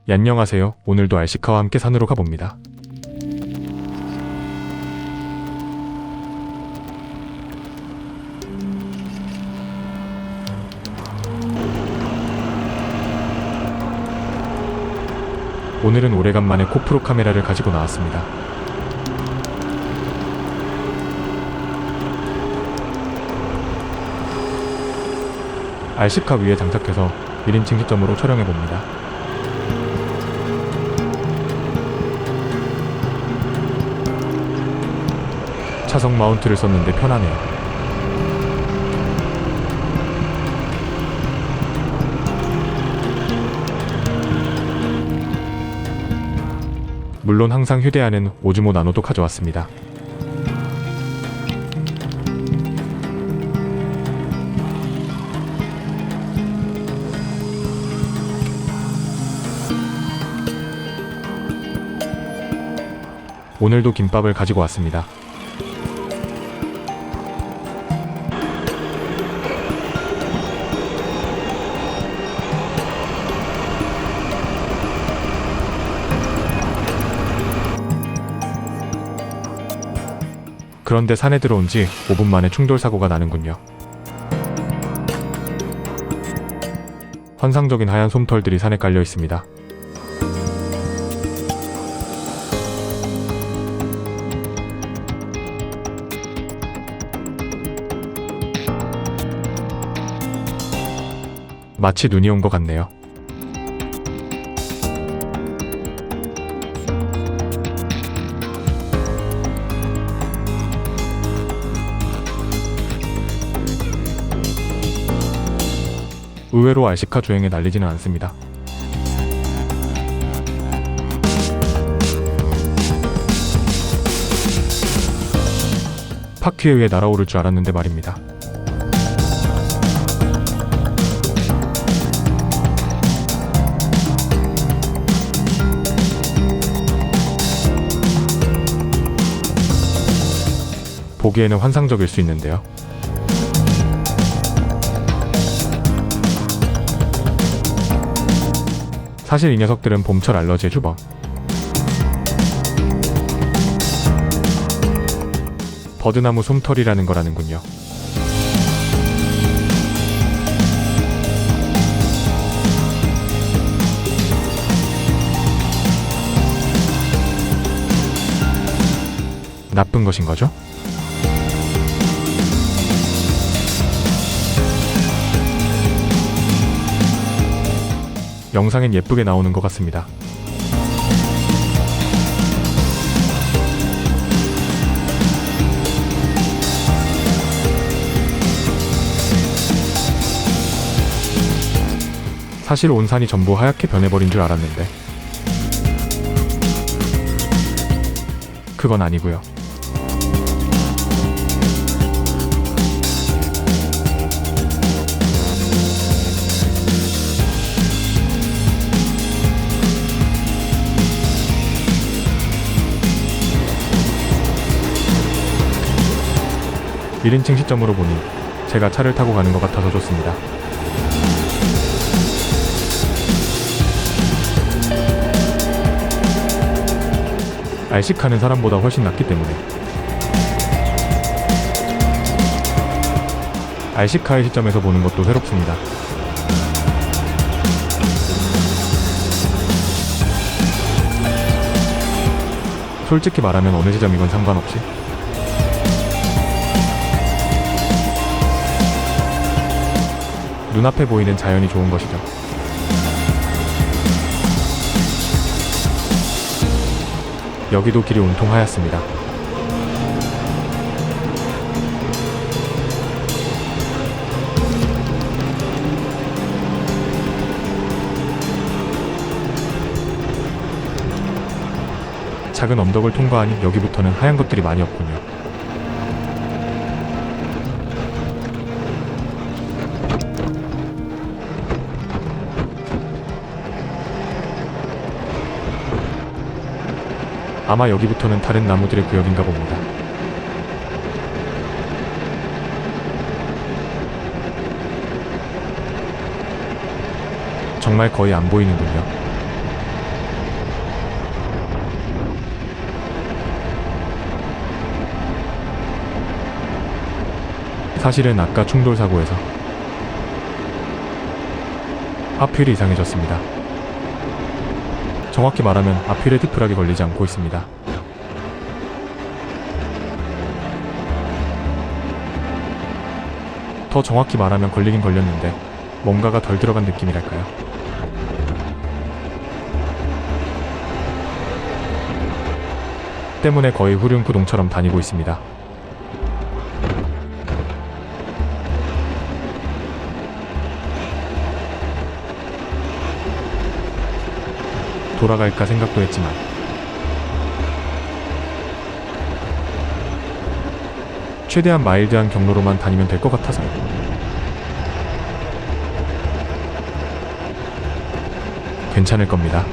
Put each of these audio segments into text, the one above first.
안녕하세요. 오늘도 알시카와 함께 산으로 가봅니다. 오늘은 오래간만에 코프로 카메라를 가지고 나왔습니다. 알시카 위에 장착해서 1인칭 시점으로 촬영해봅니다. 차석 마운트를 썼는데 편하네요. 물론 항상 휴대하는 오즈모 나노도 가져왔습니다. 오늘도 김밥을 가지고 왔습니다. 그런데 산에 들어온 지 5분 만에 충돌 사고가 나는군요. 환상적인 하얀 솜털들이 산에 깔려 있습니다. 마치 눈이 온 것 같네요. 의외로 알시카 주행에 날리지는 않습니다. 바퀴에 의해 날아오를 줄 알았는데 말입니다. 보기에는 환상적일 수 있는데요. 사실 이 녀석들은 봄철 알러지의 주범. 버드나무 솜털이라는 거라는군요. 나쁜 것인 거죠? 영상엔 예쁘게 나오는 것 같습니다. 사실 온 산이 전부 하얗게 변해버린 줄 알았는데 그건 아니고요. (1인칭) 1인칭 시점으로 보니 제가 차를 타고 가는 것 같아서 좋습니다. 알시카는 사람보다 훨씬 낫기 때문에 알시카의 시점에서 보는 것도 새롭습니다. 솔직히 말하면 어느 지점이건 상관없이 눈앞에 보이는 자연이 좋은 것이죠. 여기도 길이 온통 하얗습니다. 작은 언덕을 통과하니 여기부터는 하얀 것들이 많이 없군요. 아마 여기부터는 다른 나무들의 구역인가 봅니다. 정말 거의 안 보이는군요. 사실은 아까 충돌 사고에서 앞휠이 이상해졌습니다. 정확히 말하면 앞휠에 디프락이 걸리지 않고 있습니다. 더 정확히 말하면 걸리긴 걸렸는데 뭔가가 덜 들어간 느낌이랄까요. 때문에 거의 후륜구동처럼 다니고 있습니다. 돌아갈까 생각도 했지만 최대한 마일드한 경로로만 다니면 될 것 같아서요. 괜찮을 겁니다.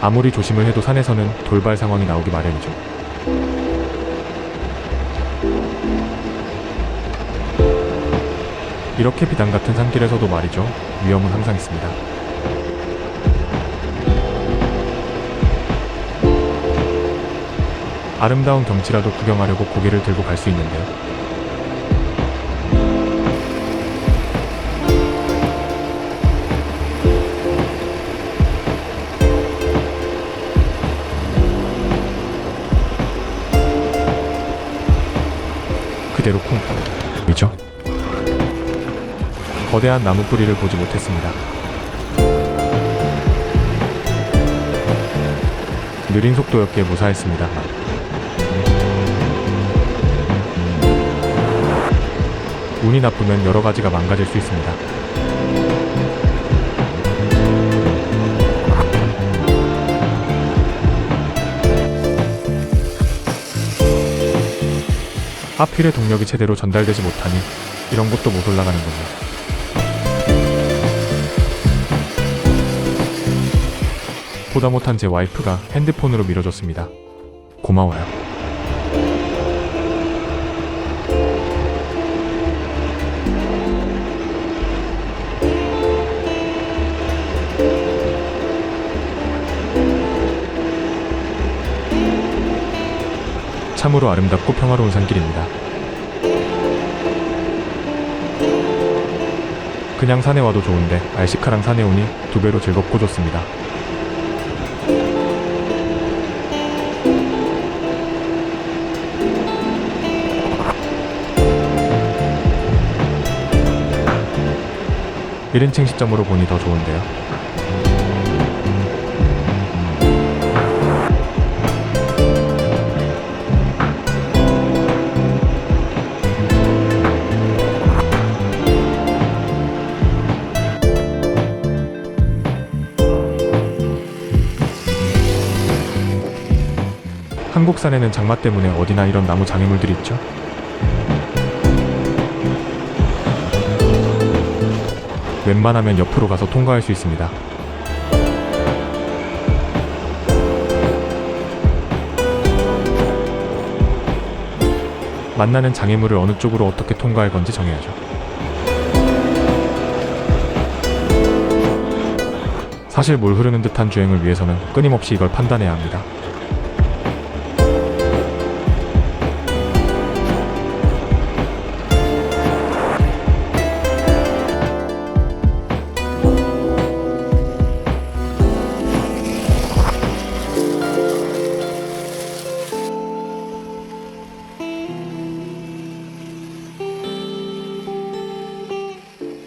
아무리 조심을 해도 산에서는 돌발 상황이 나오기 마련이죠. 이렇게 비단 같은 산길에서도 말이죠. 위험은 항상 있습니다. 아름다운 경치라도 구경하려고 고개를 들고 갈 수 있는데요. 그대로 쿵이죠. 거대한 나무 뿌리를 보지 못했습니다. 느린 속도였기에 무사했습니다. 운이 나쁘면 여러 가지가 망가질 수 있습니다. 하필의 동력이 제대로 전달되지 못하니 이런 것도 못 올라가는군요. 보다 못한 제 와이프가 핸드폰으로 밀어줬습니다. 고마워요. 참으로 아름답고 평화로운 산길입니다. 그냥 산에 와도 좋은데 알시카랑 산에 오니 2배로 즐겁고 좋습니다. (1인칭) 시점으로 보니 더 좋은데요. 한국 산에는 장마 때문에 어디나 이런 나무 장애물들이 있죠. 웬만하면 옆으로 가서 통과할 수 있습니다. 만나는 장애물을 어느 쪽으로 어떻게 통과할 건지 정해야죠. 사실 물 흐르는 듯한 주행을 위해서는 끊임없이 이걸 판단해야 합니다.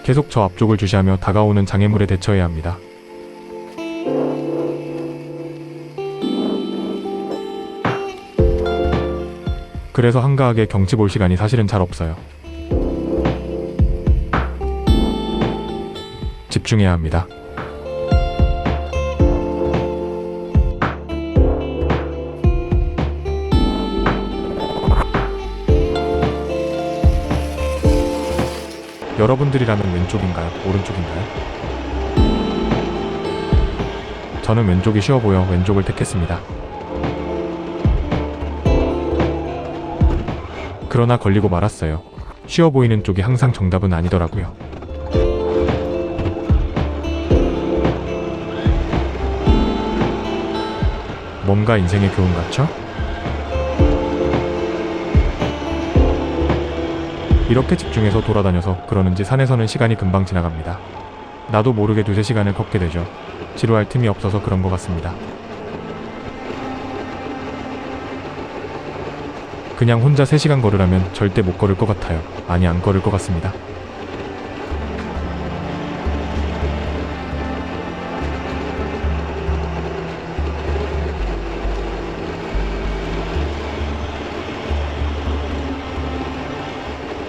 계속 저 앞쪽을 주시하며 다가오는 장애물에 대처해야 합니다. 그래서 한가하게 경치 볼 시간이 사실은 잘 없어요. 집중해야 합니다. 여러분들이라면 왼쪽인가요? 오른쪽인가요? 저는 왼쪽이 쉬워 보여 왼쪽을 택했습니다. 그러나 걸리고 말았어요. 쉬워 보이는 쪽이 항상 정답은 아니더라고요. 뭔가 인생의 교훈 같죠? 이렇게 집중해서 돌아다녀서 그러는지 산에서는 시간이 금방 지나갑니다. 나도 모르게 두세 시간을 걷게 되죠. 지루할 틈이 없어서 그런 것 같습니다. 그냥 혼자 3시간 걸으라면 절대 못 걸을 것 같아요. 아니, 안 걸을 것 같습니다.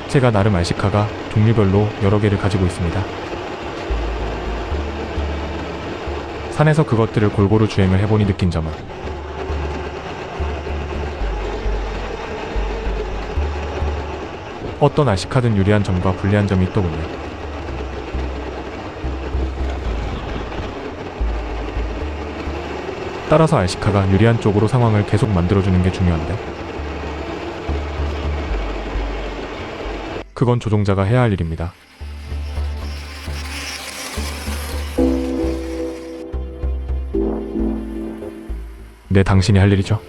제가 나름 알시카가 종류별로 여러 개를 가지고 있습니다. 산에서 그것들을 골고루 주행을 해보니 느낀 점은 어떤 알시카든 유리한 점과 불리한 점이 있더군요. 따라서 알시카가 유리한 쪽으로 상황을 계속 만들어주는 게 중요한데 그건 조종자가 해야 할 일입니다. 네, 당신이 할 일이죠.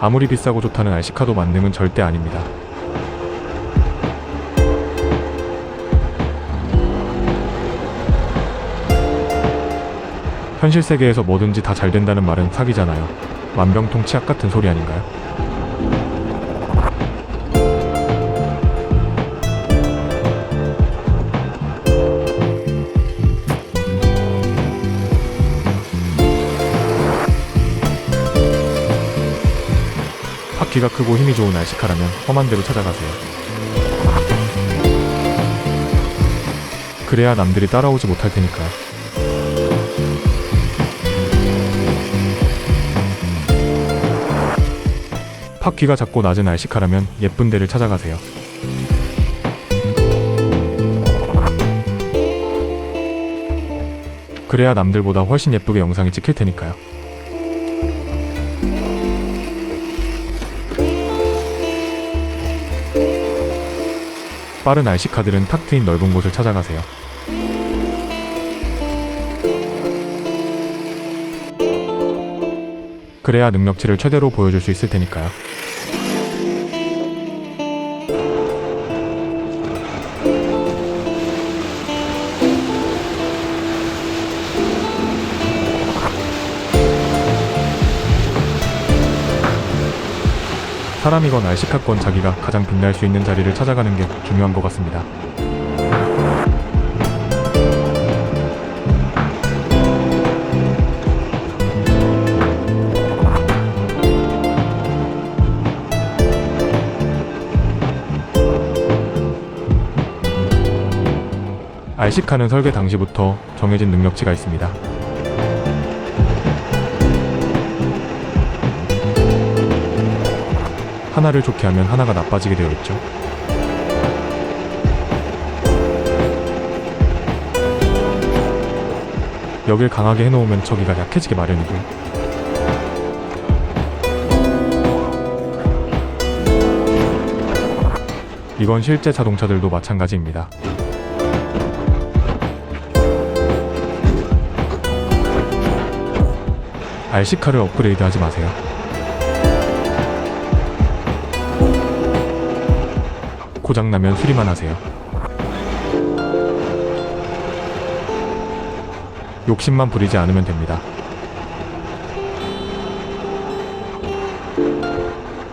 아무리 비싸고 좋다는 알시카도 만능은 절대 아닙니다. 현실 세계에서 뭐든지 다 잘 된다는 말은 사기잖아요. 만병통치약 같은 소리 아닌가요? 바퀴가 크고 힘이 좋은 알시카라면 험한 데로 찾아가세요. 그래야 남들이 따라오지 못할 테니까요. 바퀴가 작고 낮은 알시카라면 예쁜 데를 찾아가세요. 그래야 남들보다 훨씬 예쁘게 영상이 찍힐 테니까요. 빠른 알시카들은 탁 트인 넓은 곳을 찾아가세요. 그래야 능력치를 최대로 보여줄 수 있을 테니까요. 사람이건 알시카건 자기가 가장 빛날 수 있는 자리를 찾아가는 게 중요한 것 같습니다. 알시카는 설계 당시부터 정해진 능력치가 있습니다. 하나를 좋게 하면 하나가 나빠지게 되어 있죠. 여길 강하게 해놓으면 저기가 약해지게 마련이고요. 이건 실제 자동차들도 마찬가지입니다. 알시카를 업그레이드하지 마세요. 고장나면 수리만 하세요. 욕심만 부리지 않으면 됩니다.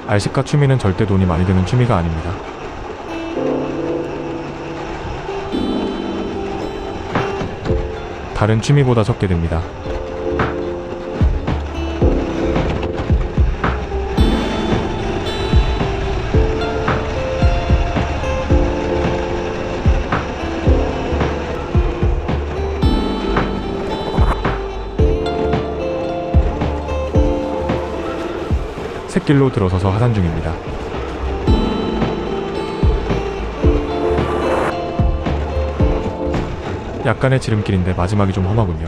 알시카 취미는 절대 돈이 많이 드는 취미가 아닙니다. 다른 취미보다 적게 됩니다. 샛길로 들어서서 하산 중입니다. 약간의 지름길인데 마지막이 좀 험하군요.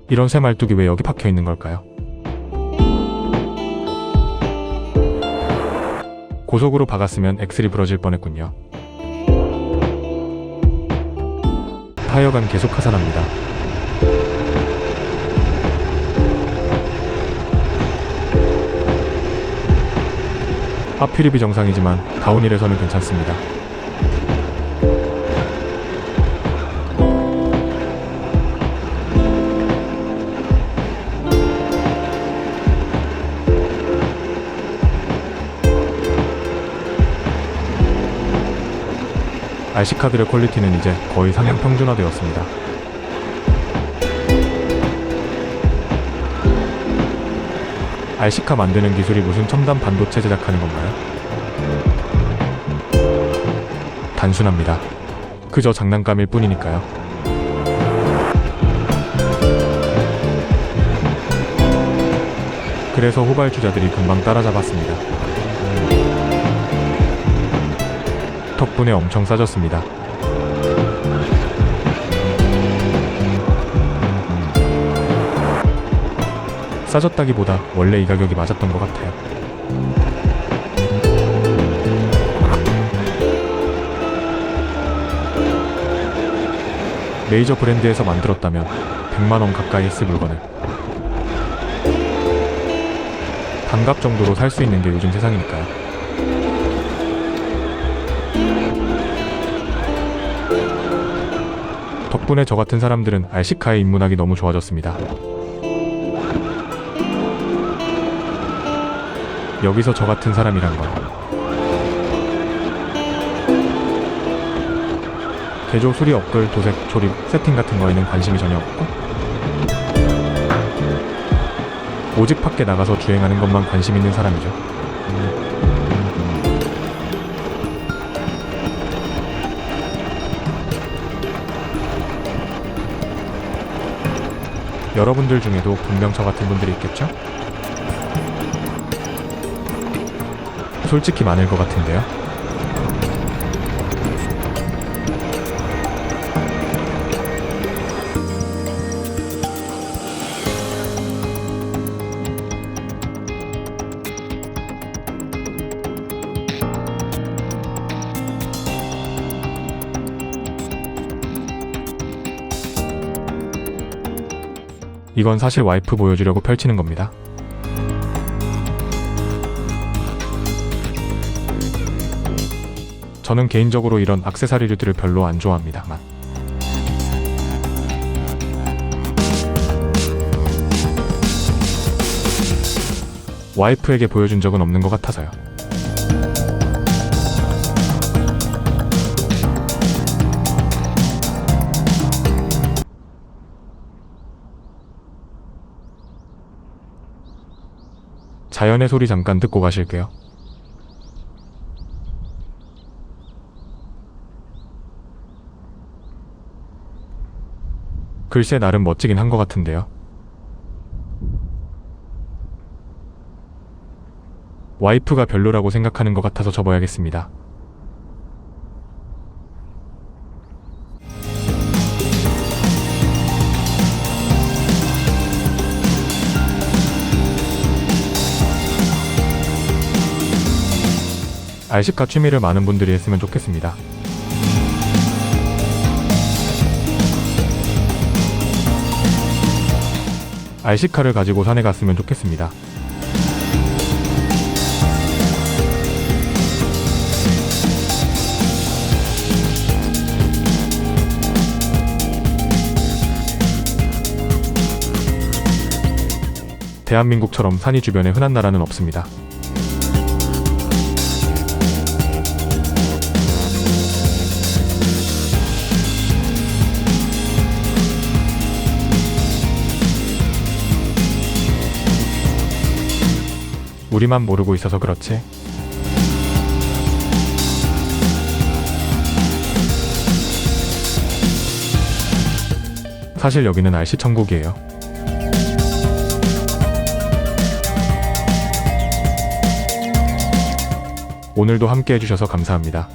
이런 새 말뚝이 왜 여기 박혀 있는 걸까요? 고속으로 박았으면 엑셀이 부러질 뻔했군요. 타이어간 계속 하산합니다. 하필입이 정상이지만 다운힐에서는 괜찮습니다. RC카들의 퀄리티는 이제 거의 상향 평준화되었습니다. RC카 만드는 기술이 무슨 첨단 반도체 제작하는 건가요? 단순합니다. 그저 장난감일 뿐이니까요. 그래서 후발주자들이 금방 따라잡았습니다. 덕분에 엄청 싸졌습니다. 싸졌다기보다 원래 이 가격이 맞았던 것 같아요. 메이저 브랜드에서 만들었다면 100만원 가까이 했을 물건을 반값 정도로 살 수 있는 게 요즘 세상이니까요. 덕분에 저 같은 사람들은 RC카에 입문하기 너무 좋아졌습니다. 여기서 저 같은 사람이란 건 개조, 수리, 업글, 도색, 조립, 세팅 같은 거에는 관심이 전혀 없고 오직 밖에 나가서 주행하는 것만 관심 있는 사람이죠. 여러분들 중에도 분명 저 같은 분들이 있겠죠? 솔직히 많을 것 같은데요. 이건 사실 와이프 보여주려고 펼치는 겁니다. 저는 개인적으로 이런 액세서리류들을 별로 안 좋아합니다만 와이프에게 보여준 적은 없는 것 같아서요. 자연의 소리 잠깐 듣고 가실게요. 글쎄 나름 멋지긴 한 것 같은데요. 와이프가 별로라고 생각하는 것 같아서 접어야겠습니다. RC카 취미를 많은 분들이 했으면 좋겠습니다. RC카를 가지고 산에 갔으면 좋겠습니다. 대한민국처럼 산이 주변에 흔한 나라는 없습니다. 우리만 모르고 있어서 그렇지. 사실 여기는 RC 천국이에요. 오늘도 함께 해주셔서 감사합니다.